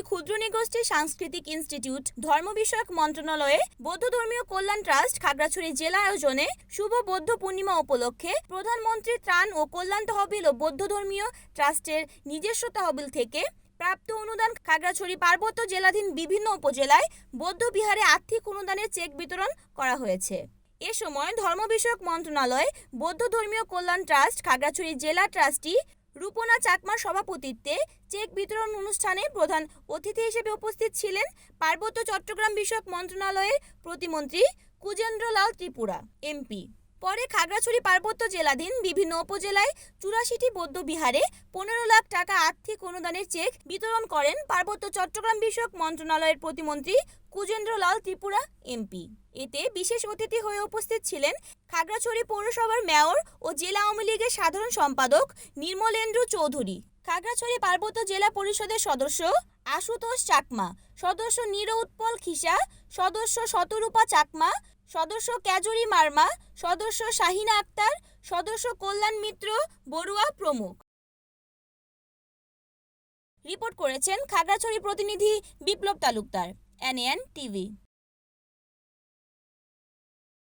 ক্ষুদ্র নৃগোষ্ঠী সাংস্কৃতিক ইনস্টিটিউট, ধর্ম বিষয়ক মন্ত্রণালয়ে বৌদ্ধ ধর্মীয় কল্যাণ ট্রাস্ট খাগড়াছড়ি জেলা আয়োজনে শুভ বৌদ্ধ পূর্ণিমা উপলক্ষে প্রধানমন্ত্রী ত্রাণ ও কল্যাণ তহবিল ও বৌদ্ধ ধর্মীয় ট্রাস্টের নিজস্ব তহবিল থেকে প্রাপ্ত অনুদান খাগড়াছড়ি পার্বত্য জেলাধীন বিভিন্ন উপজেলায় বৌদ্ধ বিহারে আর্থিক অনুদানের চেক বিতরণ করা হয়েছে। এ সময় ধর্ম বিষয়ক মন্ত্রণালয় বৌদ্ধ ধর্মীয় কল্যাণ ট্রাস্ট খাগড়াছড়ি জেলা ট্রাস্টি রূপনা চাকমার সভাপতিত্বে চেক বিতরণ অনুষ্ঠানে প্রধান অতিথি হিসেবে উপস্থিত ছিলেন পার্বত্য চট্টগ্রাম বিষয়ক মন্ত্রণালয়ের প্রতিমন্ত্রী কুজেন্দ্রলাল ত্রিপুরা এমপি। পরে খাগড়াছড়ি পার্বত্য জেলাধীন বিভিন্ন উপজেলায় ৮৪টি বৌদ্ধ বিহারে ১৫ লাখ টাকা আর্থিক অনুদানের চেক বিতরণ করেন পার্বত্য চট্টগ্রাম বিষয়ক মন্ত্রণালয়ের প্রতিমন্ত্রী কুজেন্দ্রলাল ত্রিপুরা এমপি। এতে বিশেষ অতিথি হয়ে উপস্থিত ছিলেন খাগড়াছড়ি পৌরসভার মেয়র ও জেলা আওয়ামী লীগের সাধারণ সম্পাদক নির্মলেন্দ্র চৌধুরী, খাগড়াছড়ি পার্বত্য জেলা পরিষদের সদস্য আশুতোষ চাকমা, সদস্য নিরউৎপল খিসা, সদস্য শতরূপা চাকমা, সদস্য ক্যাজুরি মার্মা, সদস্য শাহিনা আক্তার, সদস্য কল্যাণ মিত্র বড়ুয়া প্রমুখ। রিপোর্ট করেছেন খাগড়াছড়ি প্রতিনিধি বিপ্লব তালুকদার, এনএন টিভি।